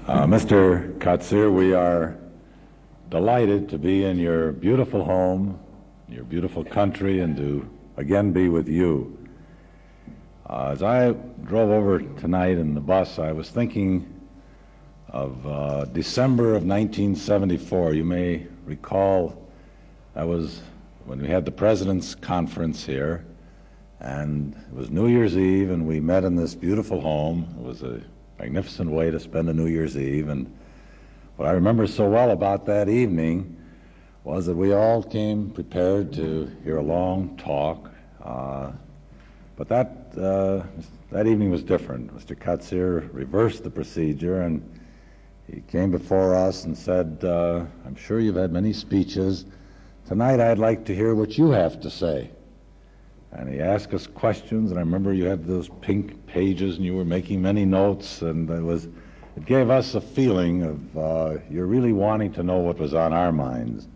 Mr. Kacir, we are delighted to be in your beautiful home, your beautiful country, and to again be with you. As I drove over tonight in the bus, I was thinking of December of 1974. You may recall that was when we had the President's Conference here, and it was New Year's Eve, and we met in this beautiful home. It was a magnificent way to spend a New Year's Eve, and what I remember so well about that evening was that we all came prepared to hear a long talk, but that evening was different. Mr. Kacir reversed the procedure, and he came before us and said, I'm sure you've had many speeches. Tonight I'd like to hear what you have to say. And he asked us questions, and I remember you had those pink pages and you were making many notes, and it gave us a feeling of you're really wanting to know what was on our minds.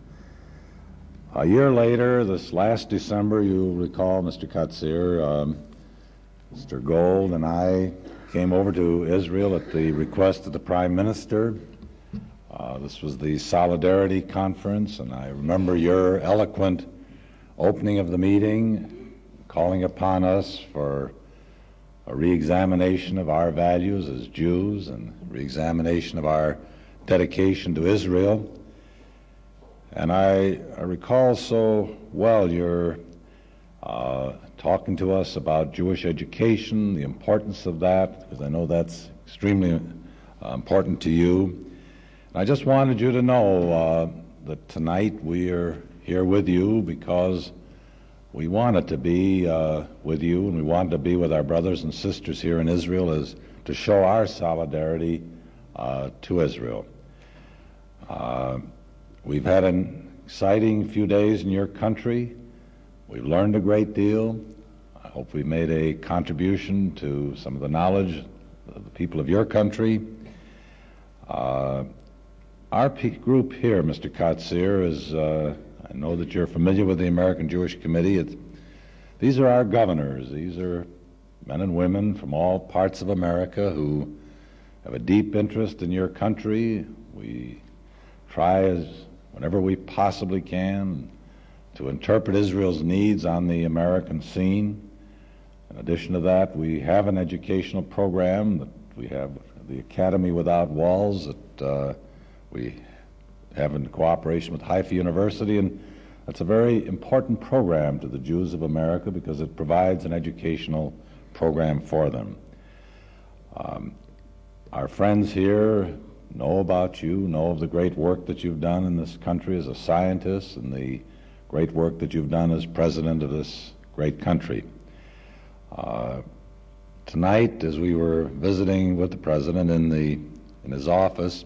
A year later, this last December, you'll recall, Mr. Kacir, Mr. Gold and I came over to Israel at the request of the Prime Minister. This was the Solidarity Conference, and I remember your eloquent opening of the meeting, calling upon us for a re-examination of our values as Jews and re-examination of our dedication to Israel. And I recall so well your talking to us about Jewish education, the importance of that, because I know that's extremely important to you. And I just wanted you to know that tonight we are here with you because we wanted to be with you, and we wanted to be with our brothers and sisters here in Israel as to show our solidarity to Israel. We've had an exciting few days in your country. We've learned a great deal. I hope we made a contribution to some of the knowledge of the people of your country. Our group here, Mr. Kacir, is I know that you're familiar with the American Jewish Committee. These are our governors. These are men and women from all parts of America who have a deep interest in your country. We try whenever we possibly can to interpret Israel's needs on the American scene. In addition to that, we have an educational program that we have, the Academy Without Walls, that we have in cooperation with Haifa University, and that's a very important program to the Jews of America because it provides an educational program for them. Our friends here know about you, know of the great work that you've done in this country as a scientist and the great work that you've done as president of this great country. Tonight, as we were visiting with the president in his office,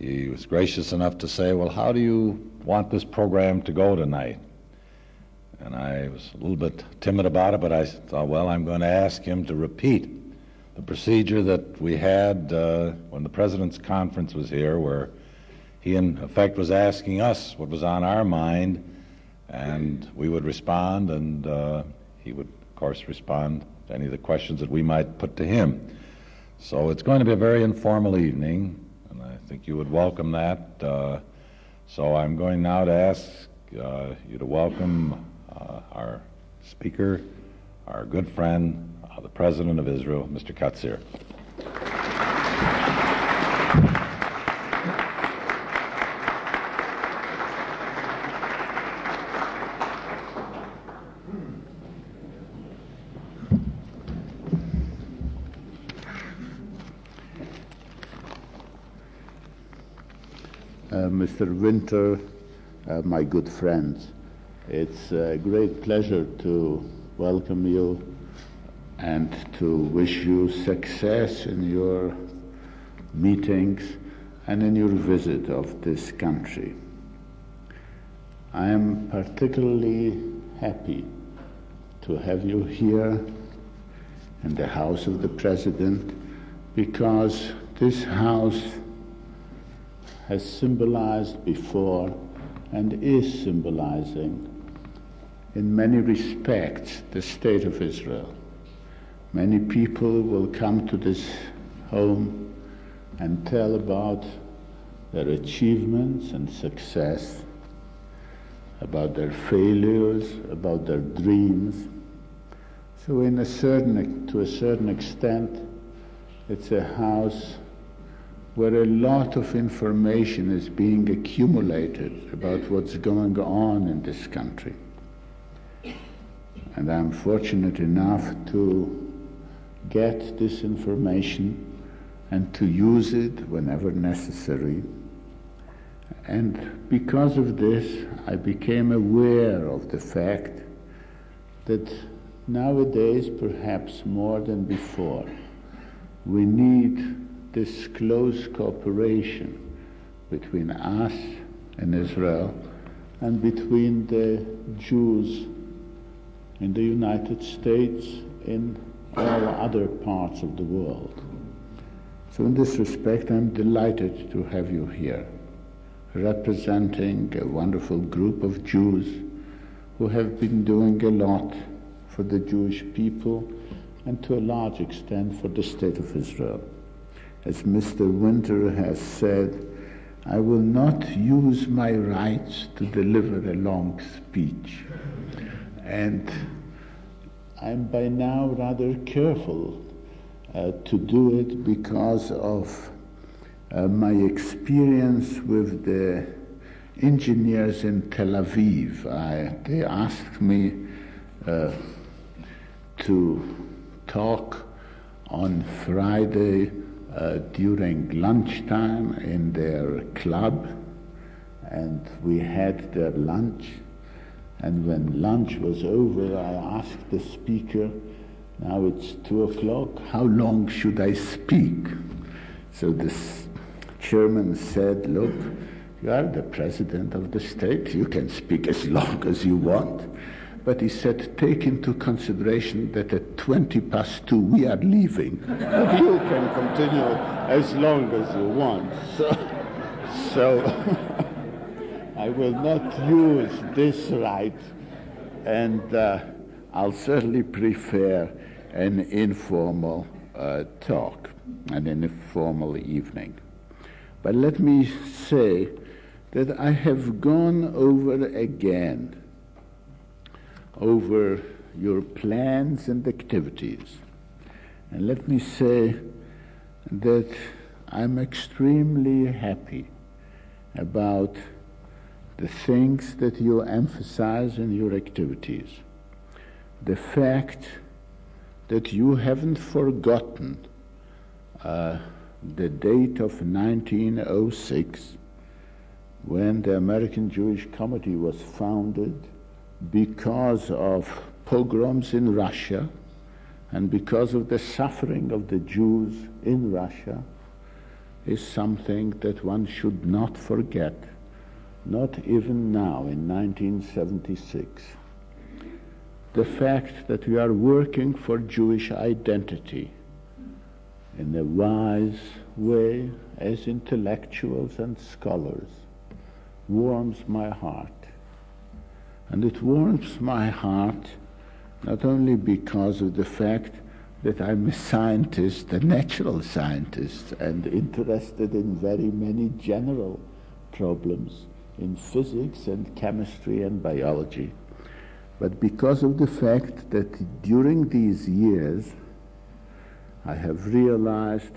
he was gracious enough to say, well, how do you want this program to go tonight? And I was a little bit timid about it, but I thought, well, I'm going to ask him to repeat the procedure that we had when the President's Conference was here, where he, in effect, was asking us what was on our mind, and we would respond, and he would, of course, respond to any of the questions that we might put to him. So it's going to be a very informal evening. I think you would welcome that. So I'm going now to ask you to welcome our speaker, our good friend, the President of Israel, Mr. Kacir. Mr. Winter, my good friends, it's a great pleasure to welcome you and to wish you success in your meetings and in your visit of this country. I am particularly happy to have you here in the house of the President because this house has symbolized before and is symbolizing in many respects the state of Israel. Many people will come to this home and tell about their achievements and success, about their failures, about their dreams. So to a certain extent, it's a house where a lot of information is being accumulated about what's going on in this country. And I'm fortunate enough to get this information and to use it whenever necessary. And because of this, I became aware of the fact that nowadays, perhaps more than before, we need this close cooperation between us and Israel and between the Jews in the United States, in all other parts of the world. So in this respect, I'm delighted to have you here, representing a wonderful group of Jews who have been doing a lot for the Jewish people and to a large extent for the State of Israel. As Mr. Winter has said, I will not use my rights to deliver a long speech. And I'm by now rather careful to do it because of my experience with the engineers in Tel Aviv. They asked me to talk on Friday during lunchtime in their club, and we had their lunch. And when lunch was over, I asked the speaker, now it's 2:00, how long should I speak? So this chairman said, look, you are the president of the state, you can speak as long as you want. But he said, take into consideration that at 2:20 we are leaving. But you can continue as long as you want. So I will not use this right, and I'll certainly prefer an informal talk, an informal evening. But let me say that I have gone over again over your plans and activities. And let me say that I'm extremely happy about the things that you emphasize in your activities. The fact that you haven't forgotten the date of 1906 when the American Jewish Committee was founded because of pogroms in Russia and because of the suffering of the Jews in Russia is something that one should not forget, not even now in 1976. The fact that we are working for Jewish identity in a wise way as intellectuals and scholars warms my heart. And it warms my heart not only because of the fact that I'm a scientist, a natural scientist, and interested in very many general problems in physics and chemistry and biology, but because of the fact that during these years I have realized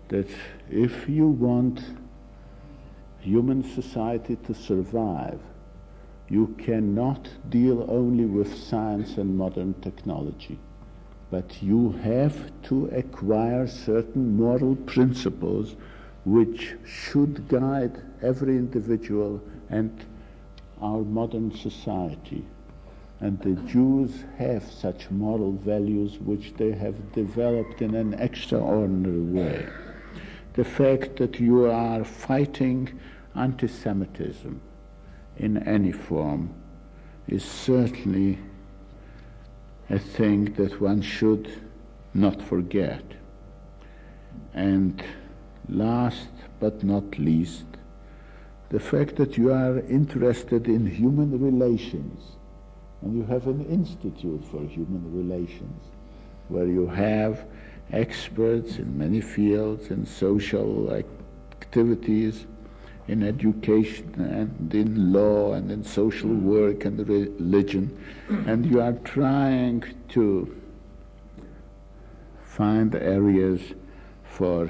that if you want human society to survive, you cannot deal only with science and modern technology, but you have to acquire certain moral principles which should guide every individual and our modern society. And the Jews have such moral values which they have developed in an extraordinary way. The fact that you are fighting anti-Semitism in any form is certainly a thing that one should not forget. And last but not least, the fact that you are interested in human relations, and you have an institute for human relations, where you have experts in many fields, in social activities, in education and in law and in social work and religion, and you are trying to find areas for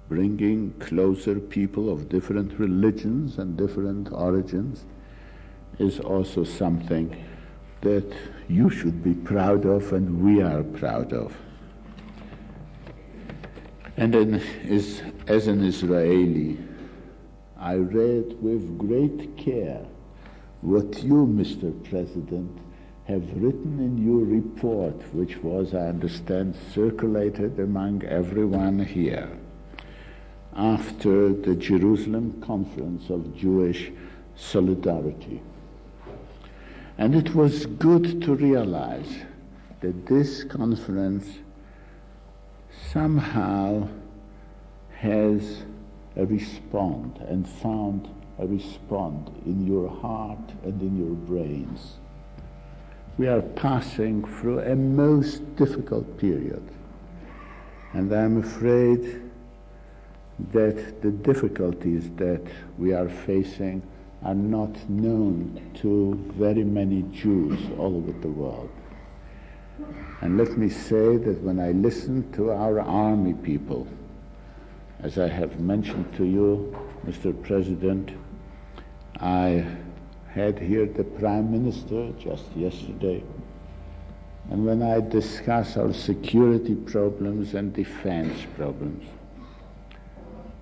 bringing closer people of different religions and different origins, is also something that you should be proud of and we are proud of. And then, as an Israeli, I read with great care what you, Mr. President, have written in your report, which was, I understand, circulated among everyone here after the Jerusalem Conference of Jewish Solidarity. And it was good to realize that this conference somehow has a response and found a response in your heart and in your brains. We are passing through a most difficult period, and I'm afraid that the difficulties that we are facing are not known to very many Jews all over the world. And let me say that when I listen to our army people, as I have mentioned to you, Mr. President, I had here the Prime Minister just yesterday, and when I discuss our security problems and defense problems,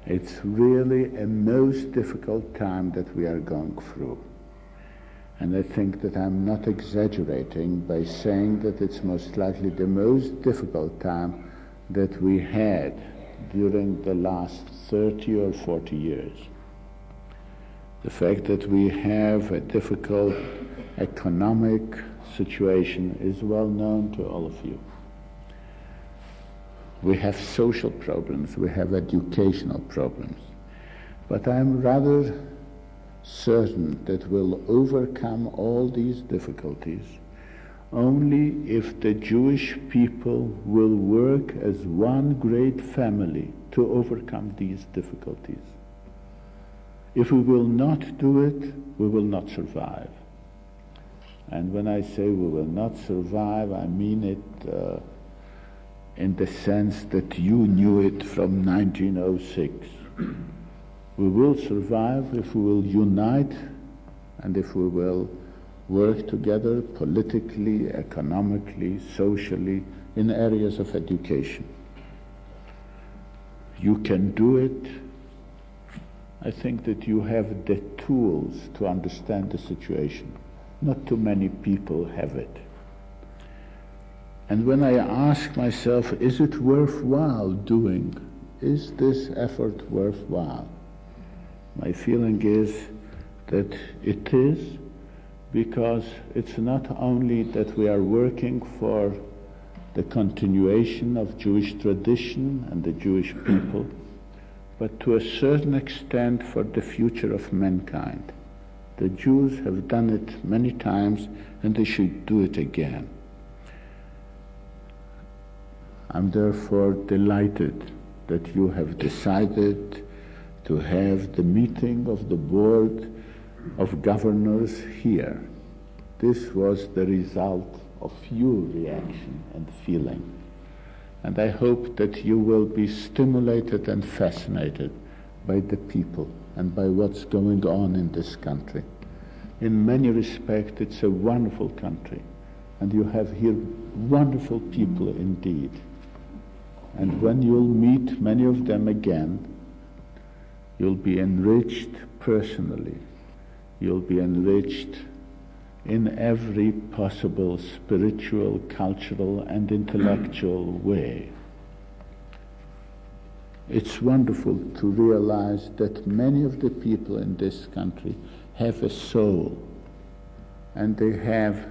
it's really a most difficult time that we are going through. And I think that I'm not exaggerating by saying that it's most likely the most difficult time that we had during the last 30 or 40 years. The fact that we have a difficult economic situation is well known to all of you. We have social problems, we have educational problems, but I'm rather certain that we'll overcome all these difficulties only if the Jewish people will work as one great family to overcome these difficulties. If we will not do it, we will not survive. And when I say we will not survive, I mean it in the sense that you knew it from 1906. We will survive if we will unite and if we will work together politically, economically, socially, in areas of education. You can do it. I think that you have the tools to understand the situation. Not too many people have it. And when I ask myself, is it worthwhile doing? Is this effort worthwhile? My feeling is that it is, because it's not only that we are working for the continuation of Jewish tradition and the Jewish people, but to a certain extent for the future of mankind. The Jews have done it many times and they should do it again. I'm therefore delighted that you have decided to have the meeting of the Board of Governors here. This was the result of your reaction and feeling. And I hope that you will be stimulated and fascinated by the people and by what's going on in this country. In many respects, it's a wonderful country, and you have here wonderful people indeed. And when you'll meet many of them again, you'll be enriched personally. You'll be enriched in every possible spiritual, cultural, and intellectual way. It's wonderful to realize that many of the people in this country have a soul, and they have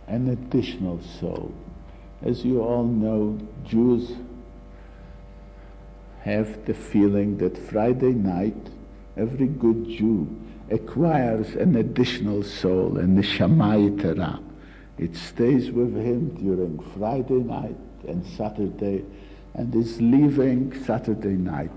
an additional soul. As you all know, Jews have the feeling that Friday night, every good Jew acquires an additional soul, a neshama yetera, It stays with him during Friday night and Saturday, and is leaving Saturday night.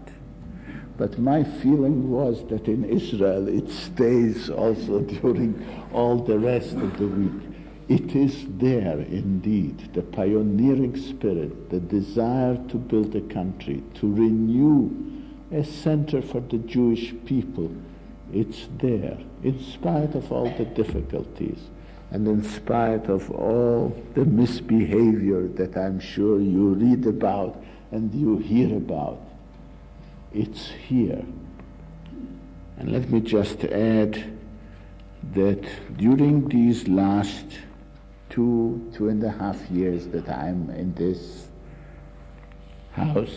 But my feeling was that in Israel it stays also during all the rest of the week. It is there indeed, the pioneering spirit, the desire to build a country, to renew a center for the Jewish people. It's there, in spite of all the difficulties, and in spite of all the misbehavior that I'm sure you read about and you hear about. It's here. And let me just add that during these last 2.5 years that I'm in this house,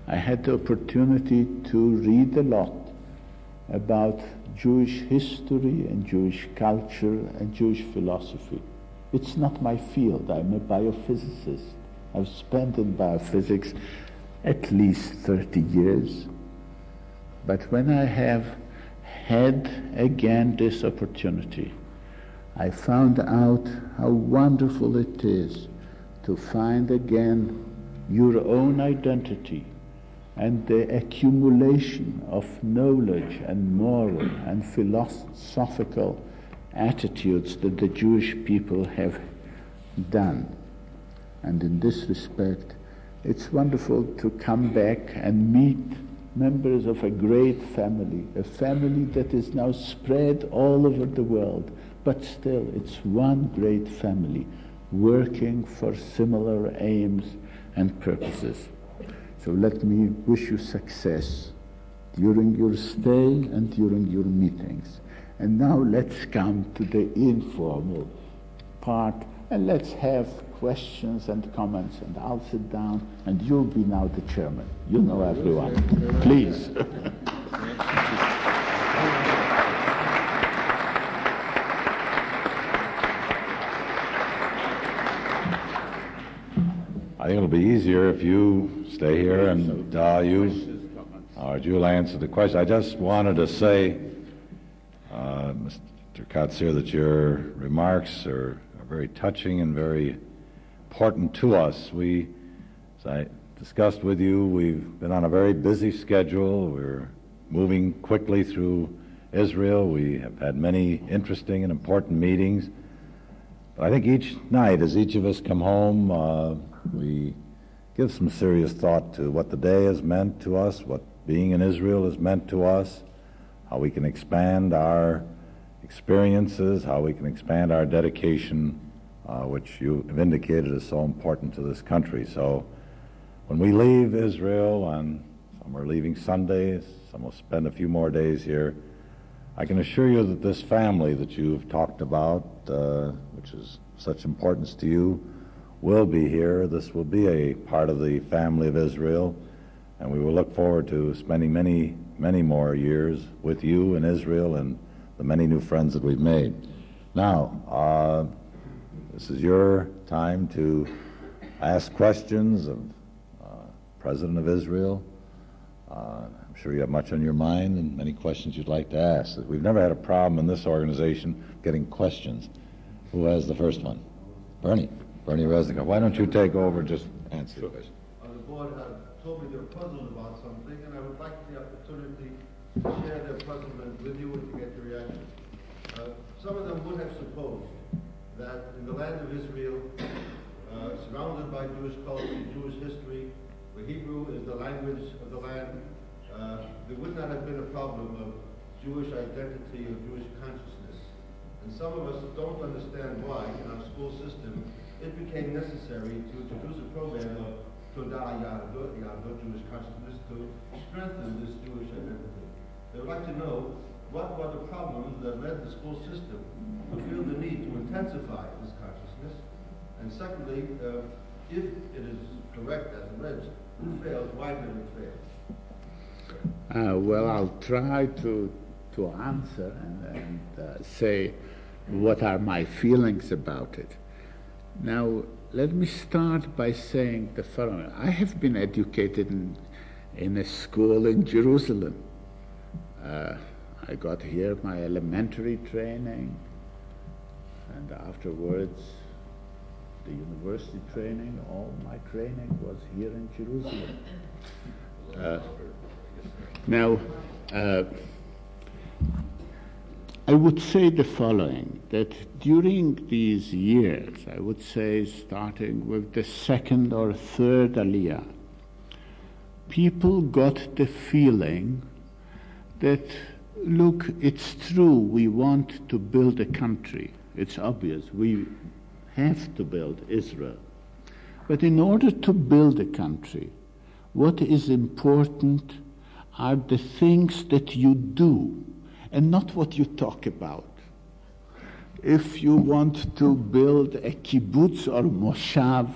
I had the opportunity to read a lot about Jewish history and Jewish culture and Jewish philosophy. It's not my field. I'm a biophysicist. I've spent in biophysics at least 30 years. But when I have had again this opportunity, I found out how wonderful it is to find again your own identity and the accumulation of knowledge and moral and philosophical attitudes that the Jewish people have done. And in this respect, it's wonderful to come back and meet members of a great family, a family that is now spread all over the world, but still it's one great family working for similar aims and purposes. So let me wish you success during your stay and during your meetings. And now let's come to the informal part, and let's have questions and comments, and I'll sit down and you'll be now the chairman. You know everyone. Please. I think it'll be easier if you stay here and you'll answer the question. I just wanted to say, Mr. Kacir, that your remarks are very touching and very important to us. As I discussed with you, we've been on a very busy schedule. We're moving quickly through Israel. We have had many interesting and important meetings. But I think each night, as each of us come home, we give some serious thought to what the day has meant to us, what being in Israel has meant to us, how we can expand our experiences, how we can expand our dedication, which you have indicated is so important to this country. So when we leave Israel, and some are leaving Sundays, some will spend a few more days here, I can assure you that this family that you've talked about, which is such importance to you, will be here. This will be a part of the family of Israel, and we will look forward to spending many, many more years with you in Israel and the many new friends that we've made. Now, this is your time to ask questions of President of Israel. I'm sure you have much on your mind and many questions you'd like to ask. We've never had a problem in this organization getting questions. Who has the first one? Bernie Resnick. Why don't you take over and just answer the question? The board told me they're puzzled about something, and I would like the opportunity to share their puzzlement with you and to get your reaction. Some of them would have supposed that in the land of Israel, surrounded by Jewish culture, Jewish history, where Hebrew is the language of the land, there would not have been a problem of Jewish identity or Jewish consciousness. And some of us don't understand why, in our school system, it became necessary to introduce a program of Todah Yahadut, Jewish consciousness, to strengthen this Jewish identity. They would like to know what were the problems that led the school system to feel the need to intensify this consciousness. And secondly, if it is correct as alleged, it fails, why did it fail? Well, I'll try to answer and say what are my feelings about it. Now, let me start by saying the following. I have been educated in a school in Jerusalem. I got here my elementary training, and afterwards the university training, all my training was here in Jerusalem. Now, I would say the following, that during these years, I would say starting with the second or third Aliyah, people got the feeling that, look, it's true, we want to build a country. It's obvious, we have to build Israel. But in order to build a country, what is important are the things that you do and not what you talk about. If you want to build a kibbutz or moshav,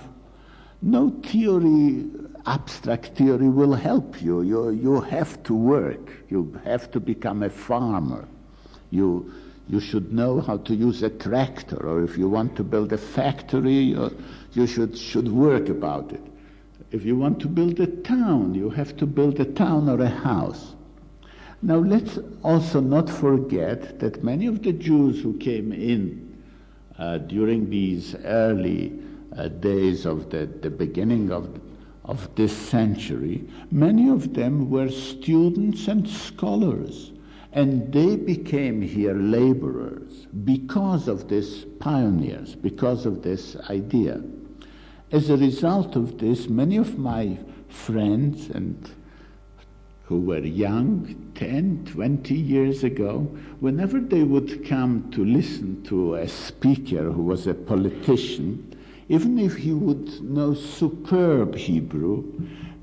no theory, abstract theory will help you. You have to work. You have to become a farmer. You should know how to use a tractor, or if you want to build a factory, you should work about it. If you want to build a town, you have to build a town or a house. Now let's also not forget that many of the Jews who came in during these early days of the beginning of this century, many of them were students and scholars, and they became here laborers because of this pioneers, because of this idea. As a result of this, many of my friends and who were young, 10, 20 years ago, whenever they would come to listen to a speaker who was a politician, even if he would know superb Hebrew,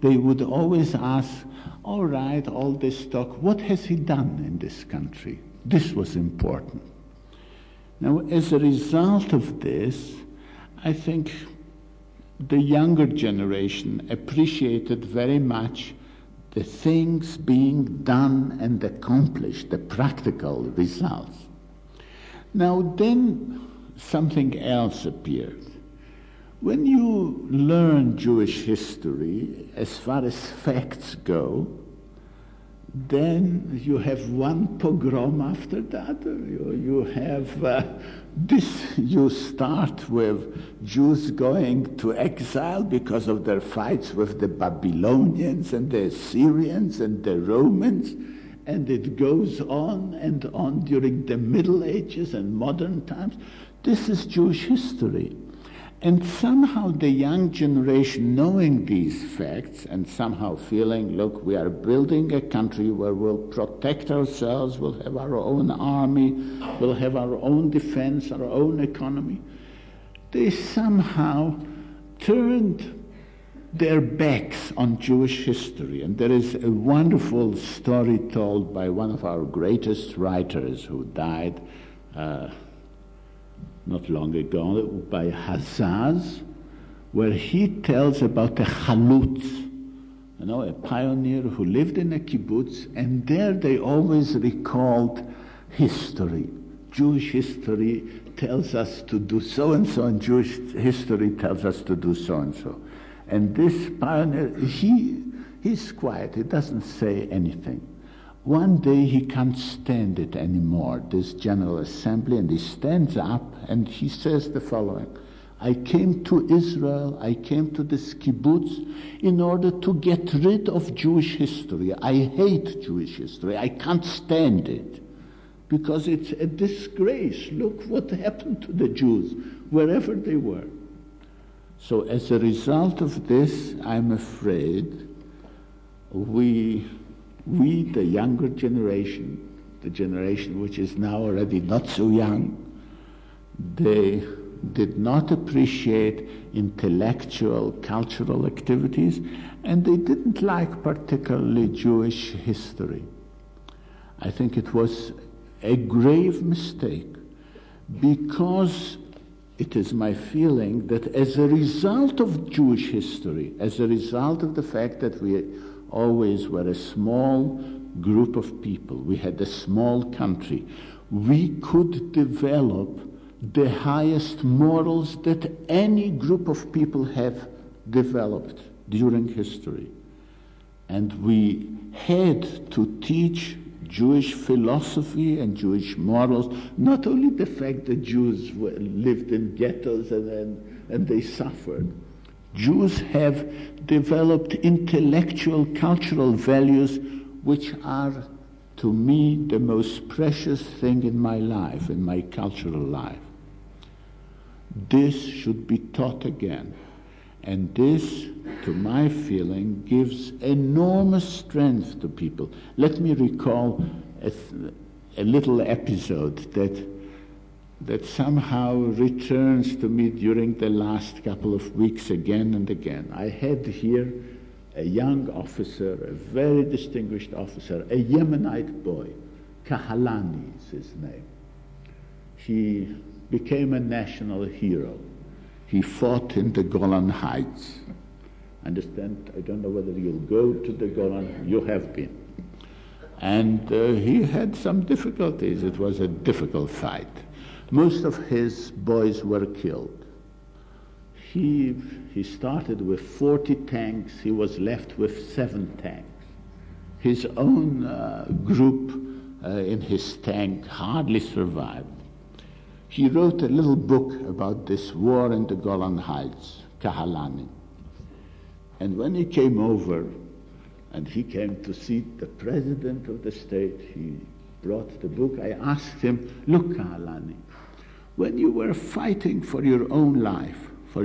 they would always ask, all right, all this talk, what has he done in this country? This was important. Now, as a result of this, I think the younger generation appreciated very much the things being done and accomplished, the practical results. Now then, something else appeared. When you learn Jewish history, as far as facts go, then you have one pogrom after the other. You have this. You start with Jews going to exile because of their fights with the Babylonians and the Assyrians and the Romans, and it goes on and on during the Middle Ages and modern times. This is Jewish history. And somehow the young generation, knowing these facts and somehow feeling, look, we are building a country where we'll protect ourselves, we'll have our own army, we'll have our own defense, our own economy, they somehow turned their backs on Jewish history. And there is a wonderful story told by one of our greatest writers who died not long ago, by Hazaz, where he tells about a chalutz, a pioneer who lived in a kibbutz, and there they always recalled history. Jewish history tells us to do so-and-so, and Jewish history tells us to do so-and-so. And this pioneer, he's quiet, he doesn't say anything. One day he can't stand it anymore, this General Assembly, and he stands up and he says the following: I came to Israel, I came to this kibbutz in order to get rid of Jewish history. I hate Jewish history, I can't stand it, because it's a disgrace. Look what happened to the Jews, wherever they were. So as a result of this, I'm afraid we, the younger generation, the generation which is now already not so young, they did not appreciate intellectual, cultural activities, and they didn't like particularly Jewish history. I think it was a grave mistake, because it is my feeling that as a result of Jewish history, as a result of the fact that we always were a small group of people, we had a small country, we could develop the highest morals that any group of people have developed during history. And we had to teach Jewish philosophy and Jewish morals, not only the fact that Jews lived in ghettos and and they suffered. Jews have developed intellectual, cultural values which are, to me, the most precious thing in my life, in my cultural life. This should be taught again. And this, to my feeling, gives enormous strength to people. Let me recall a little episode that somehow returns to me during the last couple of weeks again and again. I had here a young officer, a very distinguished officer, a Yemenite boy. Kahalani is his name. He became a national hero. He fought in the Golan Heights. Understand? I don't know whether you'll go to the Golan. You have been. And he had some difficulties. It was a difficult fight. Most of his boys were killed. He started with 40 tanks. He was left with 7 tanks. His own group in his tank hardly survived. He wrote a little book about this war in the Golan Heights, Kahalani. And when he came over, and he came to see the president of the state, he brought the book. I asked him, look, Kahalani, when you were fighting for your own life, for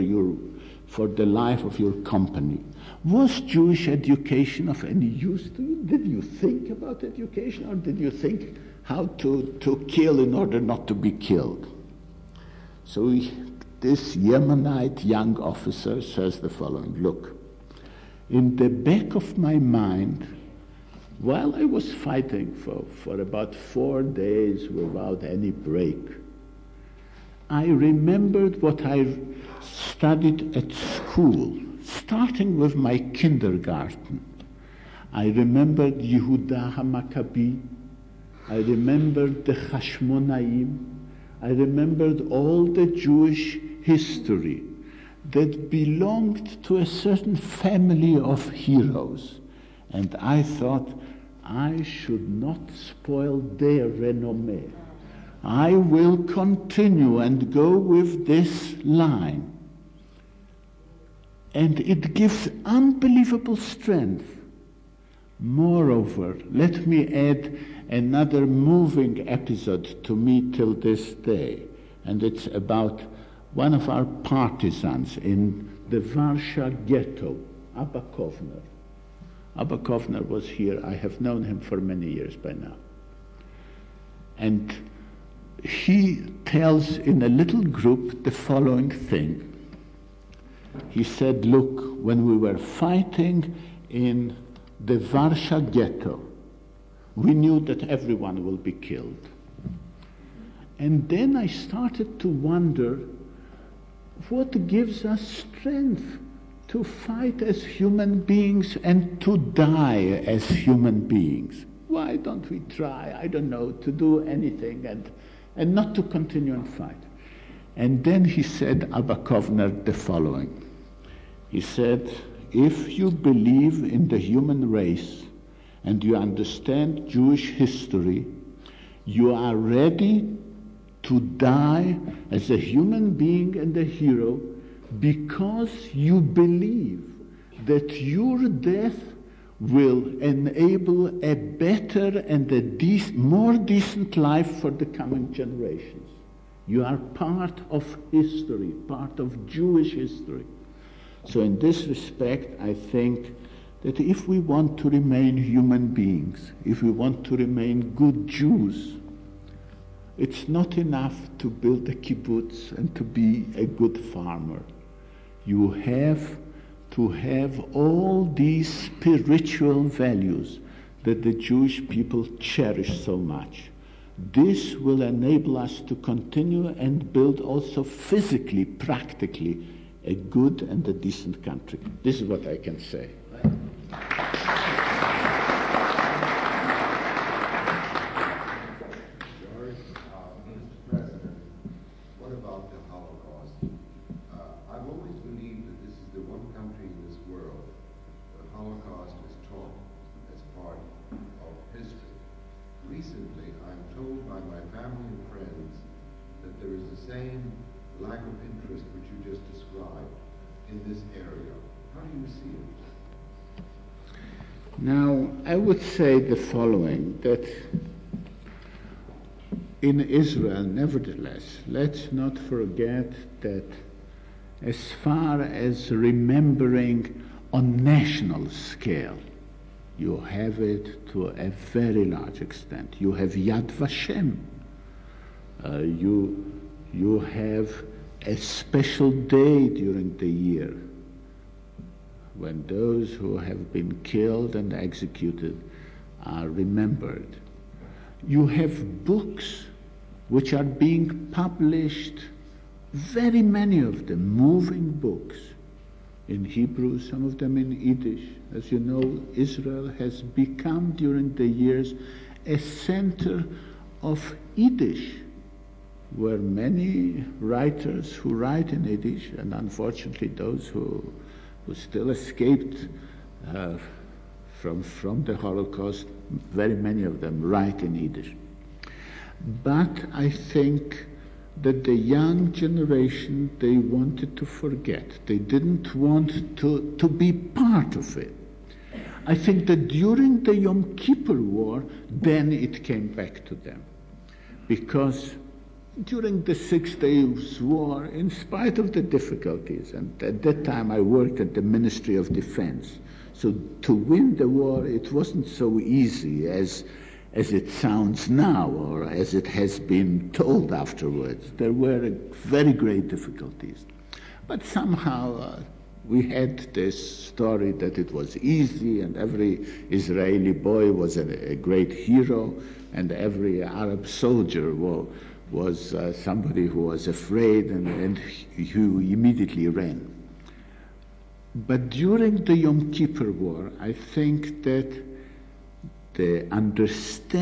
the life of your company, was Jewish education of any use to you? Did you think about education, or did you think how to kill in order not to be killed? So this Yemenite young officer says the following, look, in the back of my mind, while I was fighting for about 4 days without any break, I remembered what I studied at school, starting with my kindergarten. I remembered Yehuda HaMaccabi. I remembered the Hashmonaim. I remembered all the Jewish history that belonged to a certain family of heroes. And I thought, I should not spoil their renommé. I will continue and go with this line. And it gives unbelievable strength. Moreover, let me add another moving episode to me till this day, and it's about one of our partisans in the Warsaw ghetto, Abba Kovner. Abba Kovner was here. I have known him for many years by now. And he tells in a little group the following thing. He said, look, when we were fighting in the Warsaw ghetto, we knew that everyone will be killed. And then I started to wonder what gives us strength to fight as human beings and to die as human beings. Why don't we try, I don't know, to do anything and not to continue and fight? And then he said, Abba Kovner, the following. He said, if you believe in the human race and you understand Jewish history, you are ready to die as a human being and a hero because you believe that your death will enable a better and a more decent life for the coming generations. You are part of history, part of Jewish history. So in this respect, I think that if we want to remain human beings, if we want to remain good Jews, it's not enough to build a kibbutz and to be a good farmer. You have to have all these spiritual values that the Jewish people cherish so much. This will enable us to continue and build also physically, practically, a good and a decent country. This is what I can say. Recently, I'm told by my family and friends that there is the same lack of interest which you just described in this area? How do you see it? Now, I would say the following, that in Israel, nevertheless, let's not forget that as far as remembering on national scale, you have it to a very large extent. You have Yad Vashem. You have a special day during the year when those who have been killed and executed are remembered. You have books which are being published, very many of them, moving books, in Hebrew, some of them in Yiddish. As you know, Israel has become during the years a center of Yiddish, where many writers who write in Yiddish, and unfortunately those who still escaped from the Holocaust, very many of them write in Yiddish. But I think that the young generation, they wanted to forget. They didn't want to be part of it. I think that during the Yom Kippur War, then it came back to them. Because during the 6 Days War, in spite of the difficulties, and at that time I worked at the Ministry of Defense, so to win the war, it wasn't so easy as it sounds now, or as it has been told afterwards. There were very great difficulties. But somehow we had this story that it was easy, and every Israeli boy was a great hero, and every Arab soldier was somebody who was afraid and who immediately ran. But during the Yom Kippur War, I think that the understanding